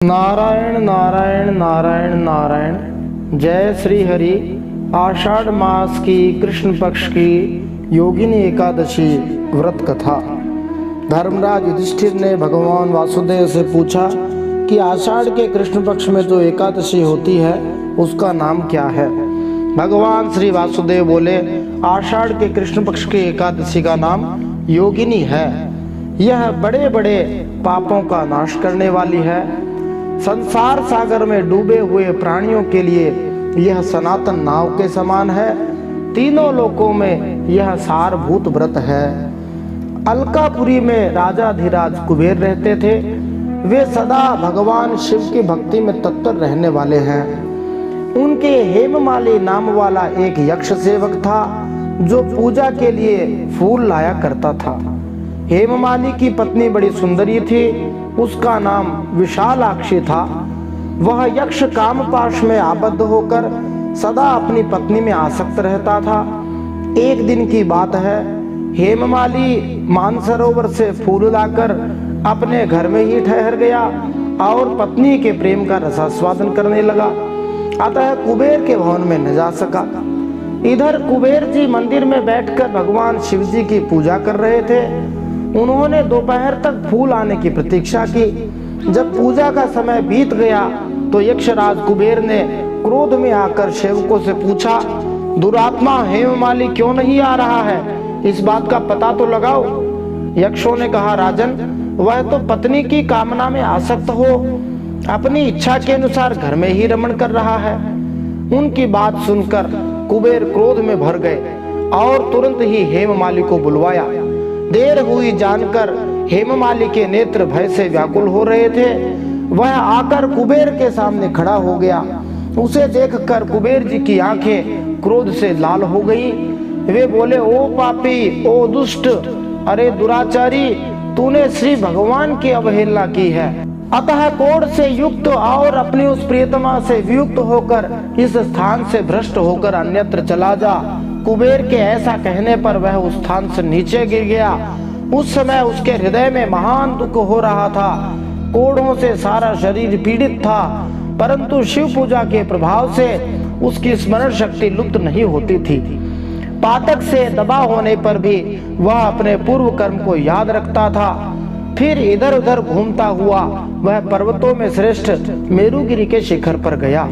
नारायण नारायण नारायण नारायण। जय श्री हरि। आषाढ़ मास की कृष्ण पक्ष की योगिनी एकादशी व्रत कथा। धर्मराज युधिष्ठिर ने भगवान वासुदेव से पूछा कि आषाढ़ के कृष्ण पक्ष में जो एकादशी होती है उसका नाम क्या है। भगवान श्री वासुदेव बोले, आषाढ़ के कृष्ण पक्ष की एकादशी का नाम योगिनी है। यह बड़े बड़े पापों का नाश करने वाली है। संसार सागर में डूबे हुए प्राणियों के लिए यह सनातन नाव के समान है। तीनों लोकों में यह सारभूत व्रत है। अलकापुरी में राजाधिराज कुबेर रहते थे। वे सदा भगवान शिव की भक्ति में तत्पर रहने वाले हैं। उनके हेममाली नाम वाला एक यक्ष सेवक था जो पूजा के लिए फूल लाया करता था। हेममाली की पत्नी बड़ी सुंदरी थी। उसका नाम विशालाक्षी था। वह यक्ष कामपाश में आबद्ध होकर सदा अपनी पत्नी में आसक्त रहता था। एक दिन की बात है, हेममाली मानसरोवर से फूल लाकर अपने घर में ही ठहर गया और पत्नी के प्रेम का रसास्वादन करने लगा। अतः कुबेर के भवन में न जा सका। इधर कुबेर जी मंदिर में बैठकर भगवान शिव जी की पूजा कर रहे थे। उन्होंने दोपहर तक फूल आने की प्रतीक्षा की। जब पूजा का समय बीत गया तो यक्षराज कुबेर ने क्रोध में आकर सेवकों से पूछा, दुरात्मा हेममाली क्यों नहीं आ रहा है? इस बात का पता तो लगाओ। यक्षों ने कहा, राजन, वह तो पत्नी की कामना में आसक्त हो अपनी इच्छा के अनुसार घर में ही रमण कर रहा है। उनकी बात सुनकर कुबेर क्रोध में भर गए और तुरंत ही हेममाली को बुलवाया। देर हुई जानकर हेममाली के नेत्र भय से व्याकुल हो रहे थे। वह आकर कुबेर के सामने खड़ा हो गया। उसे देखकर कुबेर जी की आंखें क्रोध से लाल हो गई। वे बोले, ओ पापी, ओ दुष्ट, अरे दुराचारी, तूने श्री भगवान की अवहेलना की है। अतः कोढ़ से युक्त और अपनी उस प्रियतमा से वियुक्त होकर इस स्थान से भ्रष्ट होकर अन्यत्र चला जा। कुबेर के ऐसा कहने पर वह उस स्थान से नीचे गिर गया। उस समय उसके हृदय में महान दुख हो रहा था। कोढ़ों से सारा शरीर पीड़ित था, परंतु शिव पूजा के प्रभाव से उसकी स्मरण शक्ति लुप्त नहीं होती थी। पातक से दबा होने पर भी वह अपने पूर्व कर्म को याद रखता था। फिर इधर उधर घूमता हुआ वह पर्वतों में श्रेष्ठ मेरुगिरी के शिखर पर गया।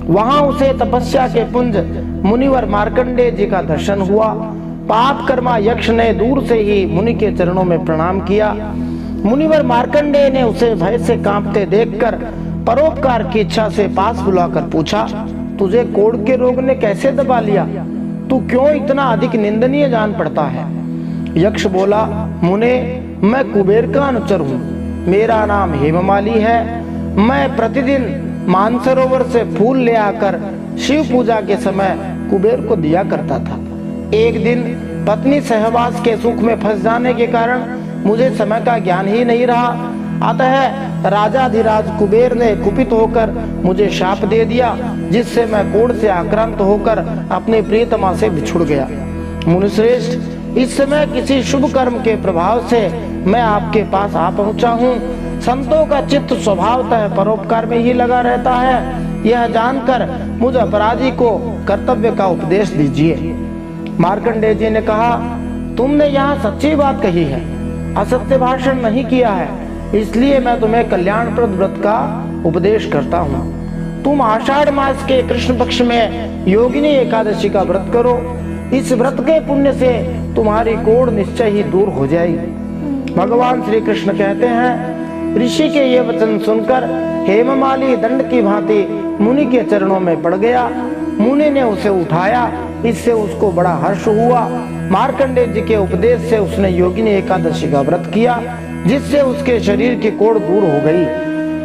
वहां उसे तपस्या के पुंज मुनिवर मार्कंडेय जी का दर्शन हुआ। पाप कर्मा यक्ष ने दूर से ही मुनि के चरणों में प्रणाम किया। मुनिवर मार्कंडेय ने उसे भय से कांपते देखकर परोपकार की इच्छा से पास बुलाकर पूछा, तुझे कोढ़ के रोग ने कैसे दबा लिया? तू क्यों इतना अधिक निंदनीय जान पड़ता है? यक्ष बोला, मुने, मैं कुबेर का अनुचर हूँ। मेरा नाम हेममाली है। मैं प्रतिदिन मानसरोवर से फूल ले आकर शिव पूजा के समय कुबेर को दिया करता था। एक दिन पत्नी सहवास के सुख में फंस जाने के कारण मुझे समय का ज्ञान ही नहीं रहा। अतः राजाधिराज कुबेर ने कुपित होकर मुझे शाप दे दिया, जिससे मैं कोढ़ से आक्रांत होकर अपनी प्रियतमा से बिछुड़ गया। मुनिश्रेष्ठ, इस समय किसी शुभ कर्म के प्रभाव से मैं आपके पास आ पहुंचा हूँ। संतों का चित्त स्वभावतः परोपकार में ही लगा रहता है। यह जानकर मुझ अपराधी को कर्तव्य का उपदेश दीजिए। मार्कंडेय जी ने कहा, तुमने यहाँ सच्ची बात कही है, असत्य भाषण नहीं किया है, इसलिए मैं तुम्हें कल्याणप्रद व्रत का उपदेश करता हूँ। तुम आषाढ़ मास के कृष्ण पक्ष में योगिनी एकादशी का व्रत करो। इस व्रत के पुण्य से तुम्हारी कोढ़ निश्चय ही दूर हो जाएगी। भगवान श्री कृष्ण कहते हैं, ऋषि के ये वचन सुनकर हेममाली दंड की भांति मुनि के चरणों में पड़ गया। मुनि ने उसे उठाया। इससे उसको बड़ा हर्ष हुआ। मार्कंडेय जी के उपदेश से उसने योगिनी एकादशी का व्रत किया, जिससे उसके शरीर की कोढ़ दूर हो गई।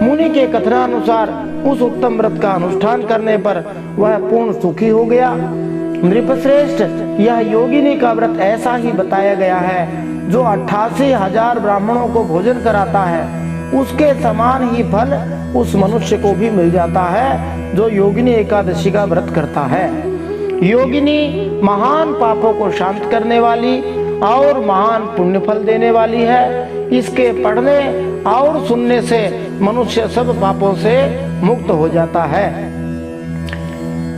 मुनि के कथनानुसार उस उत्तम व्रत का अनुष्ठान करने पर वह पूर्ण सुखी हो गया। नृपश्रेष्ठ, यह योगिनी का व्रत ऐसा ही बताया गया है जो 88,000 ब्राह्मणों को भोजन कराता है। उसके समान ही फल उस मनुष्य को भी मिल जाता है जो योगिनी एकादशी का व्रत करता है। योगिनी महान पापों को शांत करने वाली और महान पुण्य फल देने वाली है। इसके पढ़ने और सुनने से मनुष्य सब पापों से मुक्त हो जाता है।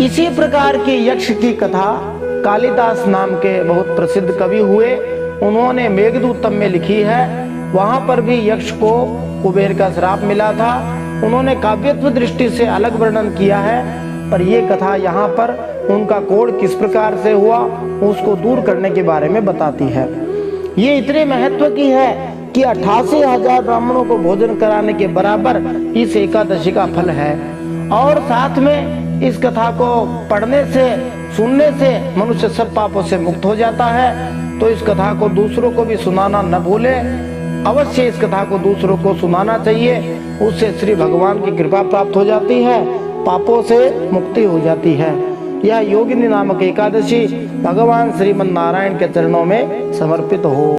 इसी प्रकार की यक्ष की कथा कालिदास नाम के बहुत प्रसिद्ध कवि हुए, उन्होंने मेघदूतम में लिखी है। वहां पर भी यक्ष को कुबेर का श्राप मिला था। उन्होंने काव्यत्व दृष्टि से अलग वर्णन किया है, पर यह कथा यहाँ पर उनका कोढ़ किस प्रकार से हुआ उसको दूर करने के बारे में बताती है। ये इतने महत्व की है कि 88,000 ब्राह्मणों को भोजन कराने के बराबर इस एकादशी का फल है। और साथ में इस कथा को पढ़ने से सुनने से मनुष्य सब पापों से मुक्त हो जाता है। तो इस कथा को दूसरों को भी सुनाना न भूलें, अवश्य इस कथा को दूसरों को सुनाना चाहिए। उससे श्री भगवान की कृपा प्राप्त हो जाती है, पापों से मुक्ति हो जाती है। यह योगिनी नामक एकादशी भगवान श्रीमन नारायण के चरणों में समर्पित हो।